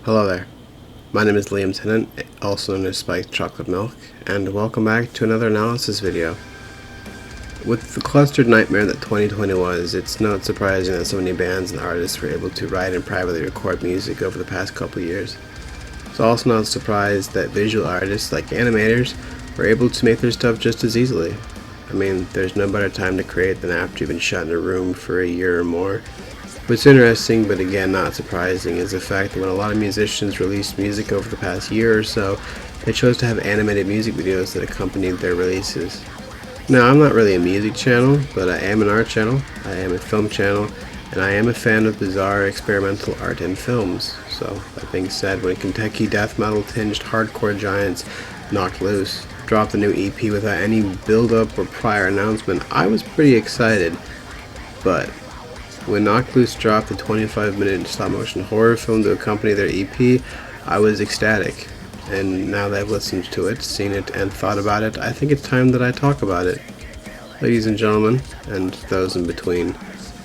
Hello there, my name is Liam Tennant, also known as Spiked Chocolate Milk, and welcome back to another analysis video. With the clustered nightmare that 2020 was, it's not surprising that so many bands and artists were able to write and privately record music over the past couple years. It's also not surprised that visual artists like animators were able to make their stuff just as easily. I mean, there's no better time to create than after you've been shut in a room for a year or more. What's interesting, but again not surprising, is the fact that when a lot of musicians released music over the past year or so, they chose to have animated music videos that accompanied their releases. Now, I'm not really a music channel, but I am an art channel, I am a film channel, and I am a fan of bizarre experimental art and films. So, that being said, when Kentucky death metal tinged hardcore giants Knocked Loose dropped a new EP without any build-up or prior announcement, I was pretty excited. But when Knocked Loose dropped the 25-minute stop-motion horror film to accompany their EP, I was ecstatic. And now that I've listened to it, seen it, and thought about it, I think it's time that I talk about it. Ladies and gentlemen, and those in between,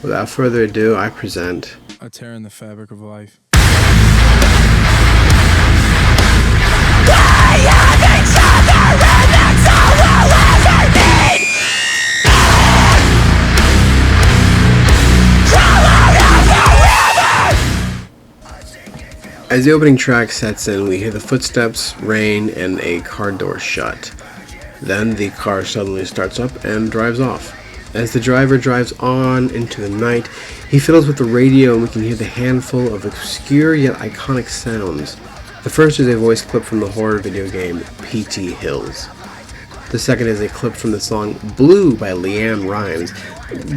without further ado, I present A Tear in the Fabric of Life. As the opening track sets in, we hear the footsteps, rain, and a car door shut. Then the car suddenly starts up and drives off. As the driver drives on into the night, he fiddles with the radio and we can hear the handful of obscure yet iconic sounds. The first is a voice clip from the horror video game P.T. Hills. The second is a clip from the song Blue by Leanne Rimes.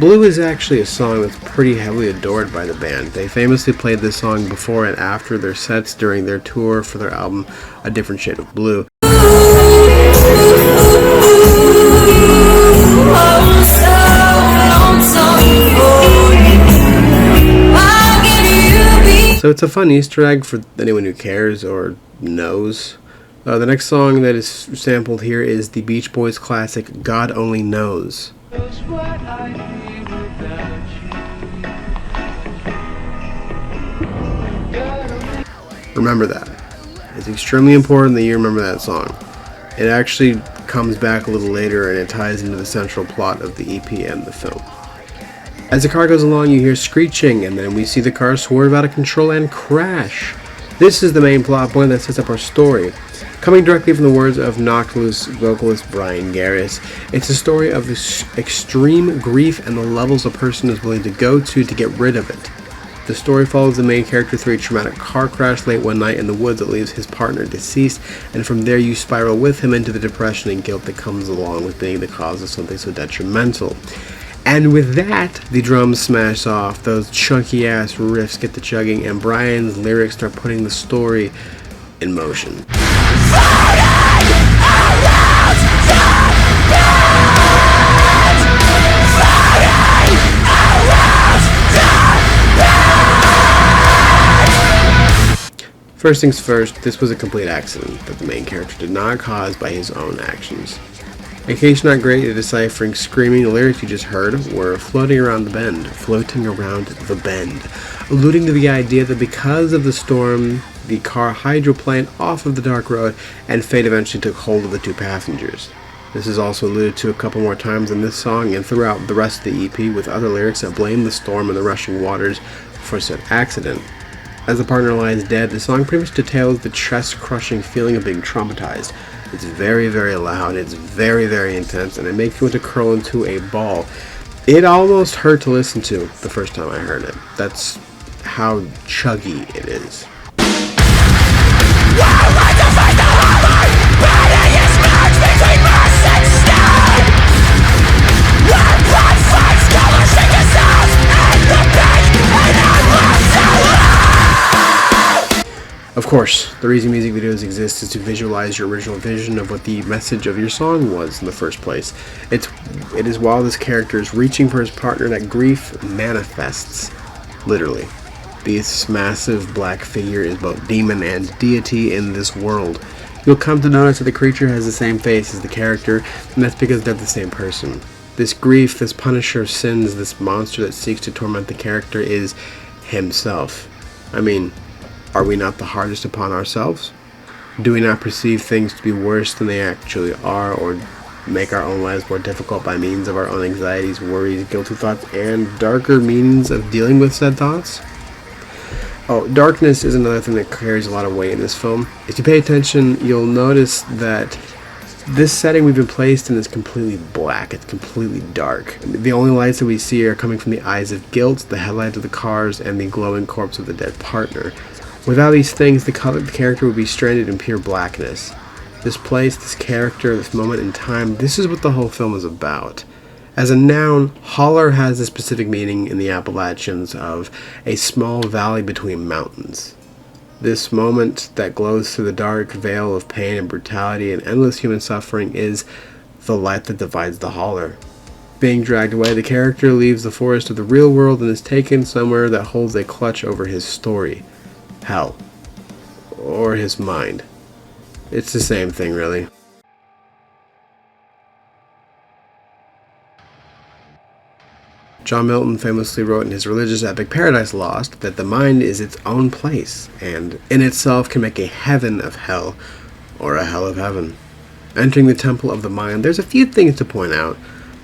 Blue is actually a song that's pretty heavily adored by the band. They famously played this song before and after their sets during their tour for their album A Different Shade of Blue. So it's a fun Easter egg for anyone who cares or knows. The next song that is sampled here is the Beach Boys classic God Only Knows. Remember that. It's extremely important that you remember that song. It actually comes back a little later and it ties into the central plot of the EP and the film. As the car goes along, you hear screeching, and then we see the car swerve out of control and crash. This is the main plot point that sets up our story. Coming directly from the words of Knocked Loose vocalist Brian Garris, it's a story of this extreme grief and the levels a person is willing to go to get rid of it. The story follows the main character through a traumatic car crash late one night in the woods that leaves his partner deceased, and from there you spiral with him into the depression and guilt that comes along with being the cause of something so detrimental. And with that, the drums smash off, those chunky ass riffs get to chugging, and Brian's lyrics start putting the story in motion. First things first, this was a complete accident that the main character did not cause by his own actions. In case you're not great at deciphering screaming, the lyrics you just heard were floating around the bend, alluding to the idea that because of the storm, the car hydroplaned off of the dark road and fate eventually took hold of the two passengers. This is also alluded to a couple more times in this song and throughout the rest of the EP, with other lyrics that blame the storm and the rushing waters for said accident. As the partner lies dead, the song pretty much details the chest-crushing feeling of being traumatized. It's very, very loud, it's very, very intense, and it makes you want to curl into a ball. It almost hurt to listen to the first time I heard it. That's how chuggy it is. Of course, the reason music videos exist is to visualize your original vision of what the message of your song was in the first place. It is while this character is reaching for his partner that grief manifests, literally. This massive black figure is both demon and deity in this world. You'll come to notice that the creature has the same face as the character, and that's because they're the same person. This grief, this punisher of sins, this monster that seeks to torment the character is himself. I mean, Are we not the hardest upon ourselves? Do we not perceive things to be worse than they actually are, or make our own lives more difficult by means of our own anxieties, worries, guilty thoughts, and darker means of dealing with said thoughts? Oh, darkness is another thing that carries a lot of weight in this film. If you pay attention, you'll notice that this setting we've been placed in is completely black. It's completely dark. The only lights that we see are coming from the eyes of guilt, the headlights of the cars, and the glowing corpse of the dead partner. Without these things, the character would be stranded in pure blackness. This place, this character, this moment in time, this is what the whole film is about. As a noun, holler has a specific meaning in the Appalachians of a small valley between mountains. This moment that glows through the dark veil of pain and brutality and endless human suffering is the light that divides the holler. Being dragged away, the character leaves the forest of the real world and is taken somewhere that holds a clutch over his story. Hell. Or his mind. It's the same thing, really. John Milton famously wrote in his religious epic Paradise Lost that the mind is its own place, and in itself can make a heaven of hell, or a hell of heaven. Entering the temple of the mind, there's a few things to point out.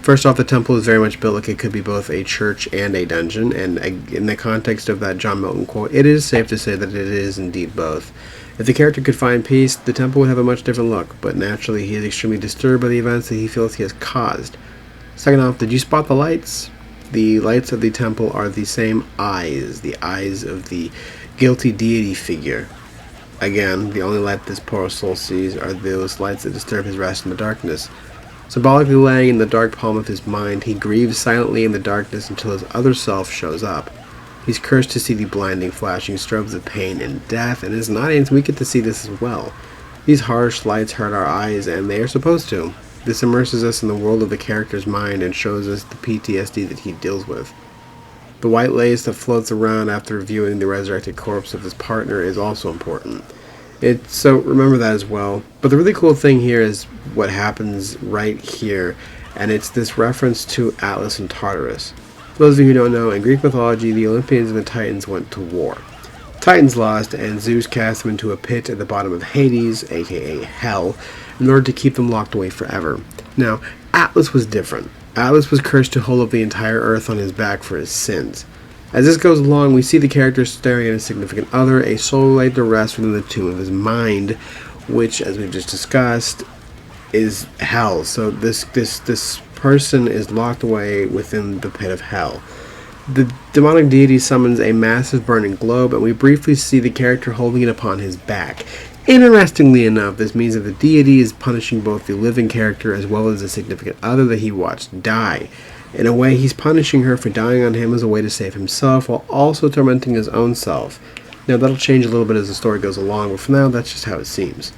First off, the temple is very much built like it could be both a church and a dungeon, and in the context of that John Milton quote, it is safe to say that it is indeed both. If the character could find peace, the temple would have a much different look, but naturally he is extremely disturbed by the events that he feels he has caused. Second off, did you spot the lights? The lights of the temple are the same eyes, the eyes of the guilty deity figure. Again, the only light this poor soul sees are those lights that disturb his rest in the darkness. Symbolically laying in the dark palm of his mind, he grieves silently in the darkness until his other self shows up. He's cursed to see the blinding, flashing strobes of pain and death, and as an audience we get to see this as well. These harsh lights hurt our eyes, and they are supposed to. This immerses us in the world of the character's mind and shows us the PTSD that he deals with. The white lace that floats around after viewing the resurrected corpse of his partner is also important. So remember that as well. But the really cool thing here is what happens right here, and it's this reference to Atlas and Tartarus. For those of you who don't know, in Greek mythology, the Olympians and the Titans went to war. Titans lost, and Zeus cast them into a pit at the bottom of Hades, aka Hell, in order to keep them locked away forever. Now, Atlas was different. Atlas was cursed to hold up the entire earth on his back for his sins. As this goes along, we see the character staring at his significant other, a soul laid to rest within the tomb of his mind, which, as we've just discussed, is hell. So this person is locked away within the pit of hell. The demonic deity summons a massive burning globe, and we briefly see the character holding it upon his back. Interestingly enough, this means that the deity is punishing both the living character as well as the significant other that he watched die. In a way, he's punishing her for dying on him as a way to save himself, while also tormenting his own self. Now, that'll change a little bit as the story goes along, but for now, that's just how it seems.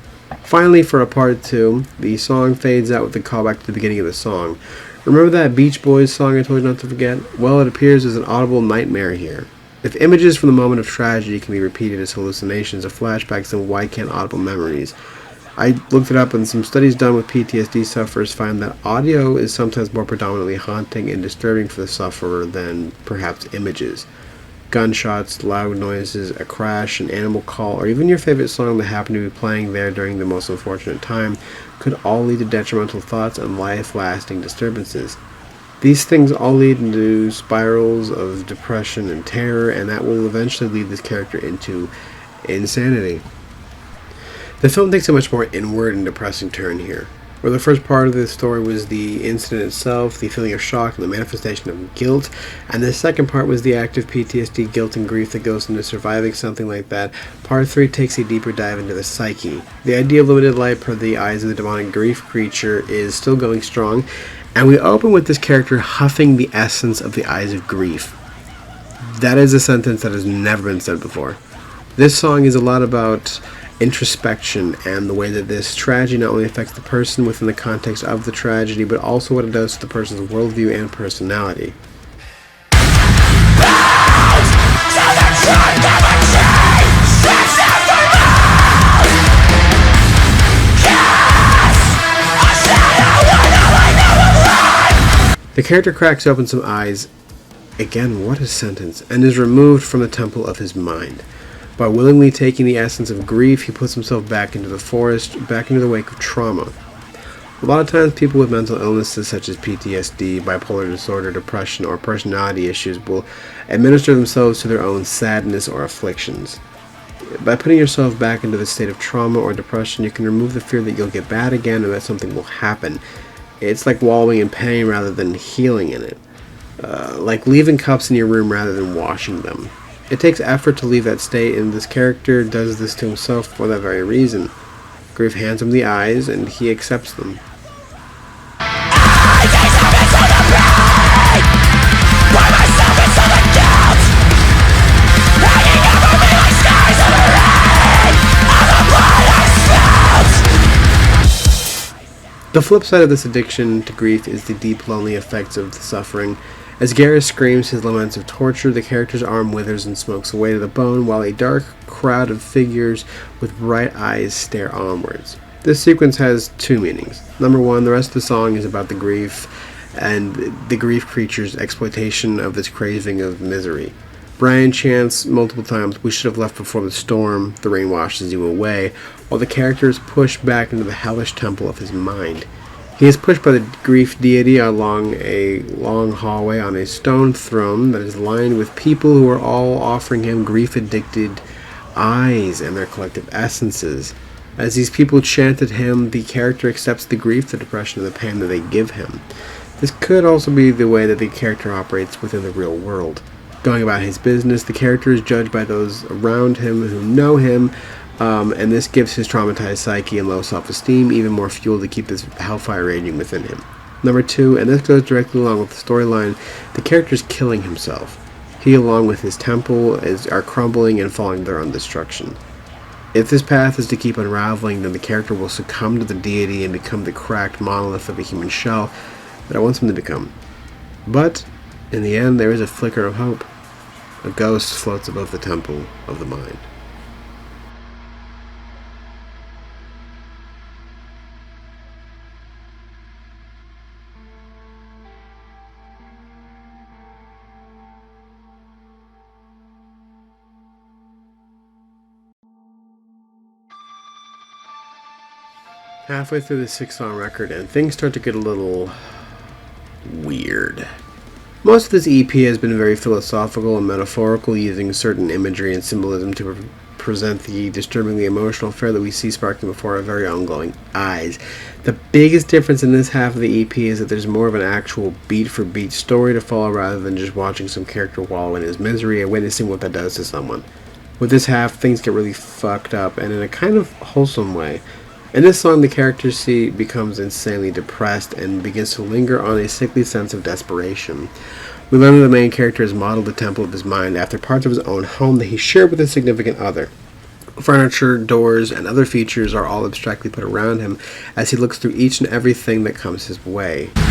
Finally, for a part 2, the song fades out with a callback to the beginning of the song. Remember that Beach Boys song I told you not to forget? Well, it appears as an audible nightmare here. If images from the moment of tragedy can be repeated as hallucinations or flashbacks, then why can't audible memories? I looked it up, and some studies done with PTSD sufferers find that audio is sometimes more predominantly haunting and disturbing for the sufferer than perhaps images. Gunshots, loud noises, a crash, an animal call, or even your favorite song that happened to be playing there during the most unfortunate time could all lead to detrimental thoughts and life-lasting disturbances. These things all lead into spirals of depression and terror, and that will eventually lead this character into insanity. The film takes a much more inward and depressing turn here. Where the first part of the story was the incident itself, the feeling of shock, and the manifestation of guilt, and the second part was the active PTSD, guilt, and grief that goes into surviving something like that, part 3 takes a deeper dive into the psyche. The idea of limited light per the eyes of the demonic grief creature is still going strong, and we open with this character huffing the essence of the eyes of grief. That is a sentence that has never been said before. This song is a lot about introspection and the way that this tragedy not only affects the person within the context of the tragedy, but also what it does to the person's worldview and personality. The character cracks open some eyes, again what a sentence, and is removed from the temple of his mind. By willingly taking the essence of grief, he puts himself back into the forest, back into the wake of trauma. A lot of times people with mental illnesses such as PTSD, bipolar disorder, depression, or personality issues will administer themselves to their own sadness or afflictions. By putting yourself back into the state of trauma or depression, you can remove the fear that you'll get bad again or that something will happen. It's like wallowing in pain rather than healing in it. Like leaving cups in your room rather than washing them. It takes effort to leave that state, and this character does this to himself for that very reason. Grief hands him the eyes, and he accepts them. The flip side of this addiction to grief is the deep, lonely effects of the suffering. As Garrus screams his laments of torture, the character's arm withers and smokes away to the bone, while a dark crowd of figures with bright eyes stare onwards. This sequence has two meanings. Number one, the rest of the song is about the grief and the grief creature's exploitation of this craving of misery. Brian chants multiple times, "We should have left before the storm, the rain washes you away," while the character is pushed back into the hellish temple of his mind. He is pushed by the grief deity along a long hallway on a stone throne that is lined with people who are all offering him grief-addicted eyes and their collective essences. As these people chant at him, the character accepts the grief, the depression, and the pain that they give him. This could also be the way that the character operates within the real world. Going about his business, the character is judged by those around him who know him, and this gives his traumatized psyche and low self-esteem even more fuel to keep this hellfire raging within him. Number two, and this goes directly along with the storyline, the character is killing himself. He, along with his temple, are crumbling and falling to their own destruction. If this path is to keep unraveling, then the character will succumb to the deity and become the cracked monolith of a human shell that it wants him to become. But, in the end, there is a flicker of hope. A ghost floats above the temple of the mind. Halfway through the 6-song record, and things start to get a little weird. Most of this EP has been very philosophical and metaphorical, using certain imagery and symbolism to present the disturbingly emotional affair that we see sparkling before our very own glowing eyes. The biggest difference in this half of the EP is that there's more of an actual beat-for-beat story to follow rather than just watching some character wallow in his misery and witnessing what that does to someone. With this half, things get really fucked up, and in a kind of wholesome way. In this song, the character becomes insanely depressed and begins to linger on a sickly sense of desperation. We learn that the main character has modeled the temple of his mind after parts of his own home that he shared with a significant other. Furniture, doors, and other features are all abstractly put around him as he looks through each and everything that comes his way. Dust,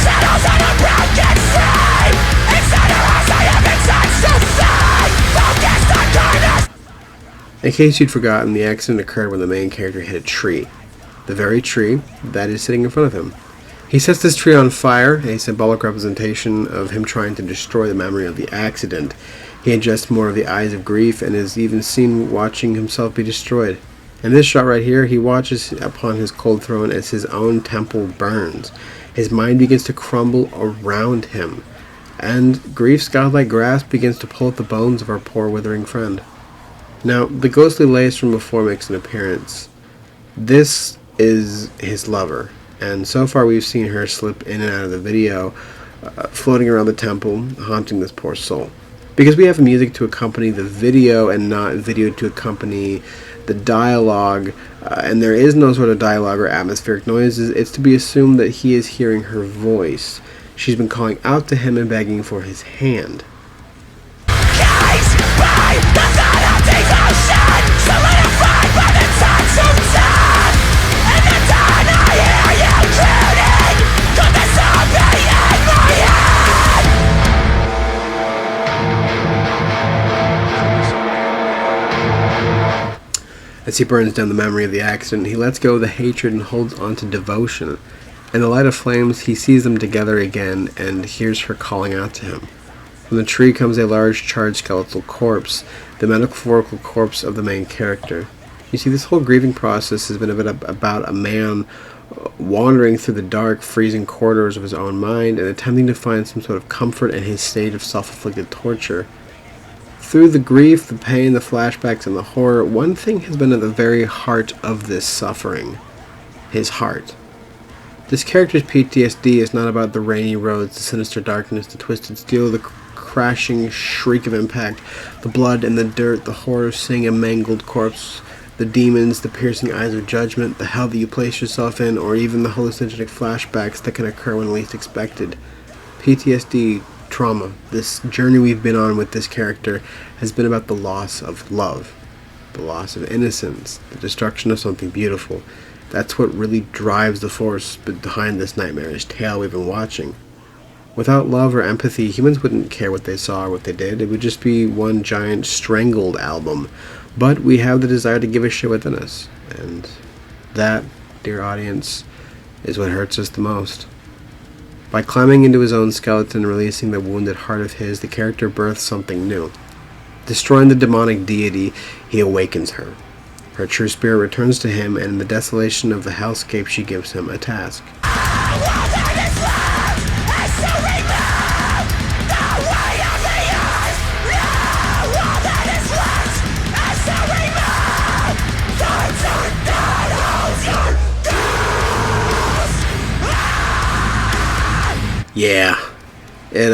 shadows on a broken frame. Inside your eyes I have been touched to see. Focused on darkness. In case you'd forgotten, the accident occurred when the main character hit a tree. The very tree that is sitting in front of him. He sets this tree on fire, a symbolic representation of him trying to destroy the memory of the accident. He ingests more of the eyes of grief and is even seen watching himself be destroyed. In this shot right here, he watches upon his cold throne as his own temple burns. His mind begins to crumble around him, and grief's godlike grasp begins to pull at the bones of our poor withering friend. Now, the ghostly lace from before makes an appearance. This is his lover, and so far we've seen her slip in and out of the video, floating around the temple, haunting this poor soul. Because we have music to accompany the video and not video to accompany the dialogue, and there is no sort of dialogue or atmospheric noises, it's to be assumed that he is hearing her voice. She's been calling out to him and begging for his hand. Solidified by the touch of death. In the dawn I hear you crooning. Got the zombie in my head. As he burns down the memory of the accident, he lets go of the hatred and holds on to devotion. In the light of flames, he sees them together again and hears her calling out to him. From the tree comes a large charred skeletal corpse, the metaphorical corpse of the main character. You see, this whole grieving process has been about a man wandering through the dark, freezing corridors of his own mind and attempting to find some sort of comfort in his state of self-inflicted torture. Through the grief, the pain, the flashbacks, and the horror, one thing has been at the very heart of this suffering: his heart. This character's PTSD is not about the rainy roads, the sinister darkness, the twisted steel, the crashing shriek of impact, the blood and the dirt, the horror seeing a mangled corpse, the demons, the piercing eyes of judgment, the hell that you place yourself in, or even the hallucinogenic flashbacks that can occur when least expected. PTSD, trauma, this journey we've been on with this character has been about the loss of love, the loss of innocence, the destruction of something beautiful. That's what really drives the force behind this nightmarish tale we've been watching. Without love or empathy, humans wouldn't care what they saw or what they did. It would just be one giant strangled album. But we have the desire to give a shit within us. And that, dear audience, is what hurts us the most. By climbing into his own skeleton and releasing the wounded heart of his, the character births something new. Destroying the demonic deity, he awakens her. Her true spirit returns to him, and in the desolation of the hellscape she gives him a task. Yeah, it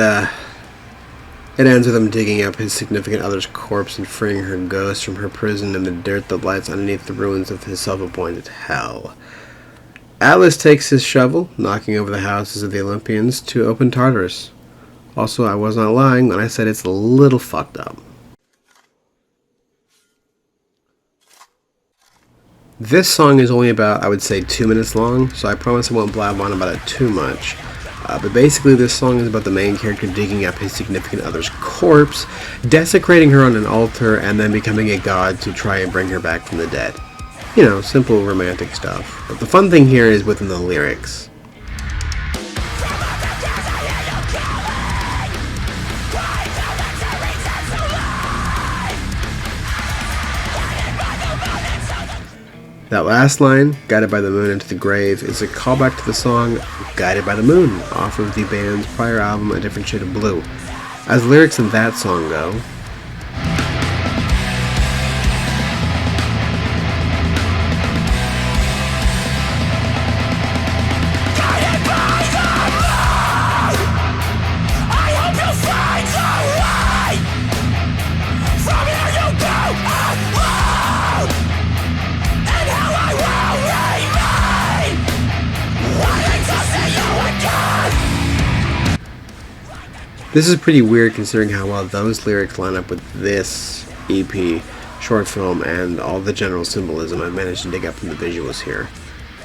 ends with him digging up his significant other's corpse and freeing her ghost from her prison in the dirt that lies underneath the ruins of his self-appointed hell. Atlas takes his shovel, knocking over the houses of the Olympians, to open Tartarus. Also, I was not lying when I said it's a little fucked up. This song is only about, I would say, 2 minutes long, so I promise I won't blab on about it too much. But basically, this song is about the main character digging up his significant other's corpse, desecrating her on an altar, and then becoming a god to try and bring her back from the dead. You know, simple romantic stuff. But the fun thing here is within the lyrics. That last line, Guided by the Moon into the Grave, is a callback to the song Guided by the Moon, off of the band's prior album, A Different Shade of Blue. As the lyrics in that song go, this is pretty weird considering how well those lyrics line up with this EP, short film, and all the general symbolism I've managed to dig up from the visuals here.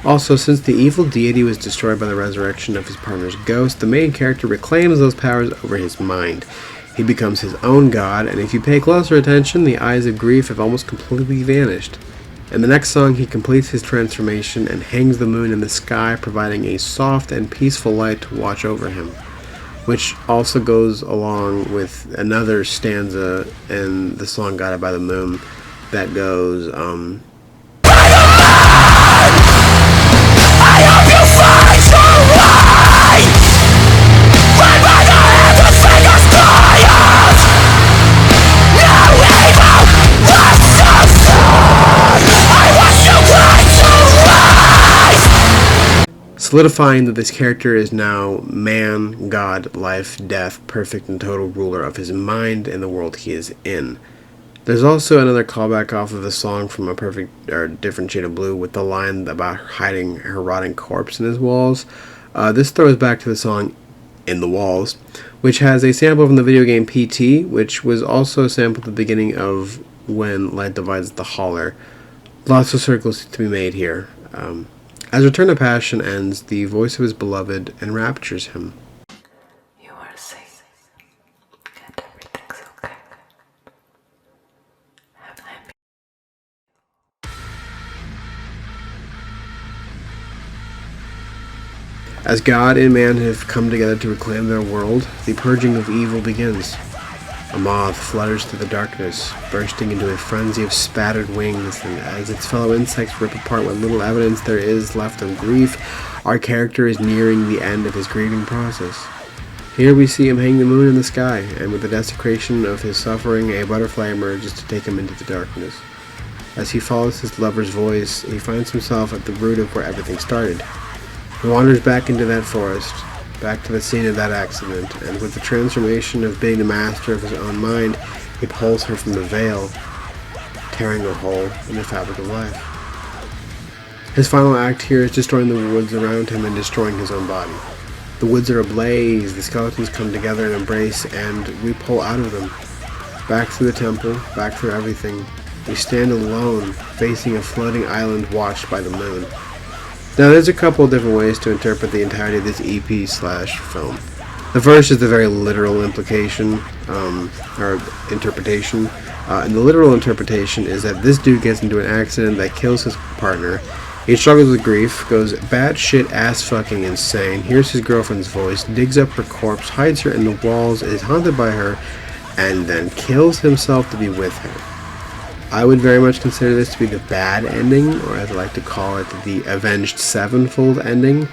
Also, since the evil deity was destroyed by the resurrection of his partner's ghost, the main character reclaims those powers over his mind. He becomes his own god, and if you pay closer attention, the eyes of grief have almost completely vanished. In the next song, he completes his transformation and hangs the moon in the sky, providing a soft and peaceful light to watch over him. Which also goes along with another stanza in the song Guided by the Moon that goes, I hope you find your way when by the hand of Satan's triumph, no evil was suffered. I watch you cry to rise, solidifying that this character is now man, God, life, death, perfect and total ruler of his mind and the world he is in. There's also another callback off of the song from A Different Shade of Blue with the line about hiding her rotting corpse in his walls. This throws back to the song In the Walls, which has a sample from the video game PT, which was also sampled at the beginning of When Light Divides the Holler. Lots of circles to be made here. As Return to Passion ends, the voice of his beloved enraptures him. You are safe, and everything's okay. As God and man have come together to reclaim their world, the purging of evil begins. A moth flutters through the darkness, bursting into a frenzy of spattered wings, and as its fellow insects rip apart what little evidence there is left of grief, our character is nearing the end of his grieving process. Here we see him hang the moon in the sky, and with the desecration of his suffering, a butterfly emerges to take him into the darkness. As he follows his lover's voice, he finds himself at the root of where everything started. He wanders back into that forest, back to the scene of that accident, and with the transformation of being the master of his own mind, he pulls her from the veil, tearing a hole in the fabric of life. His final act here is destroying the woods around him and destroying his own body. The woods are ablaze, the skeletons come together and embrace, and we pull out of them. Back through the temple, back through everything. We stand alone, facing a floating island watched by the moon. Now there's a couple of different ways to interpret the entirety of this EP/film. The first is the very literal implication, or interpretation. And the literal interpretation is that this dude gets into an accident that kills his partner. He struggles with grief, goes batshit ass fucking insane, hears his girlfriend's voice, digs up her corpse, hides her in the walls, is haunted by her, and then kills himself to be with her. I would very much consider this to be the bad ending, or as I like to call it, the Avenged Sevenfold ending,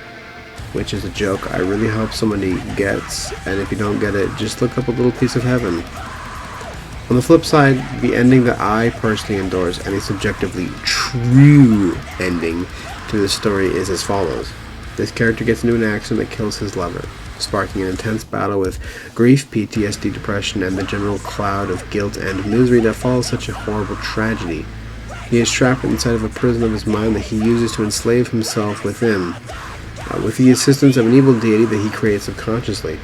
which is a joke I really hope somebody gets, and if you don't get it, just look up A Little Piece of Heaven. On the flip side, the ending that I personally endorse, and a subjectively true ending to the story, is as follows. This character gets into an accident that kills his lover, sparking an intense battle with grief, PTSD, depression, and the general cloud of guilt and misery that follows such a horrible tragedy. He is trapped inside of a prison of his mind that he uses to enslave himself within, with the assistance of an evil deity that he creates subconsciously.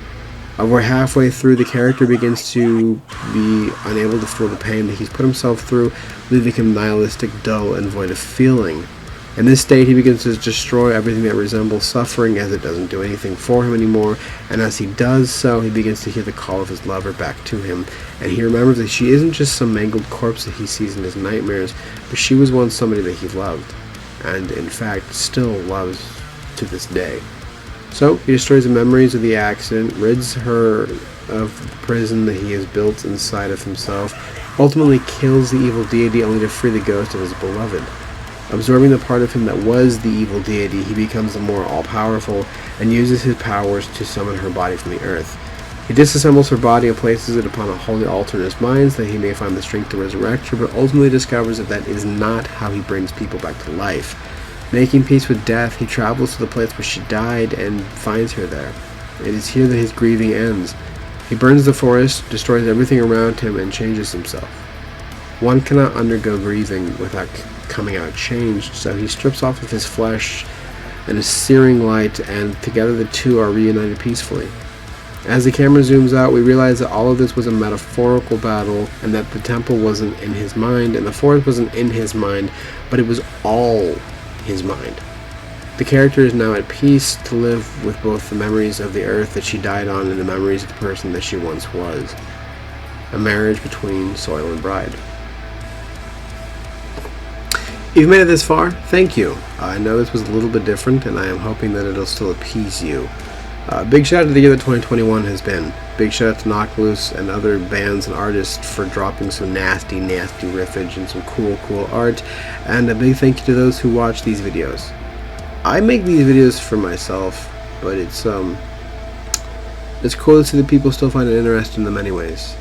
Over halfway through, the character begins to be unable to feel the pain that he's put himself through, leaving him nihilistic, dull, and void of feeling. In this state, he begins to destroy everything that resembles suffering, as it doesn't do anything for him anymore, and as he does so, he begins to hear the call of his lover back to him, and he remembers that she isn't just some mangled corpse that he sees in his nightmares, but she was once somebody that he loved, and in fact still loves to this day. So, he destroys the memories of the accident, rids her of the prison that he has built inside of himself, ultimately kills the evil deity only to free the ghost of his beloved. Absorbing the part of him that was the evil deity, he becomes the more all-powerful and uses his powers to summon her body from the earth. He disassembles her body and places it upon a holy altar in his mind so that he may find the strength to resurrect her, but ultimately discovers that that is not how he brings people back to life. Making peace with death, he travels to the place where she died and finds her there. It is here that his grieving ends. He burns the forest, destroys everything around him, and changes himself. One cannot undergo grieving without coming out changed, so he strips off of his flesh and a searing light, and together the two are reunited peacefully. As the camera zooms out, we realize that all of this was a metaphorical battle, and that the temple wasn't in his mind, and the forest wasn't in his mind, but it was all his mind. The character is now at peace to live with both the memories of the earth that she died on and the memories of the person that she once was. A marriage between soil and bride. If you've made it this far, thank you. I know this was a little bit different, and I am hoping that it'll still appease you. Big shout out to the year that 2021 has been. Big shout out to Knock Loose and other bands and artists for dropping some nasty riffage and some cool art. And a big thank you to those who watch these videos. I make these videos for myself, but it's cool to see that people still find it interesting in them anyways.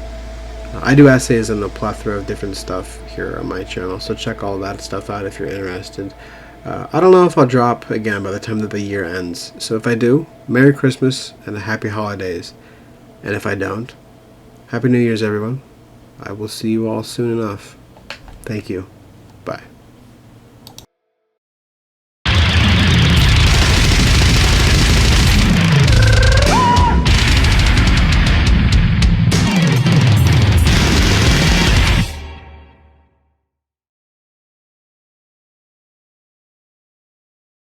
I do essays and a plethora of different stuff here on my channel, so check all that stuff out if you're interested. I don't know if I'll drop again by the time that the year ends, so if I do, Merry Christmas and Happy Holidays. And if I don't, Happy New Year's everyone. I will see you all soon enough. Thank you. Bye.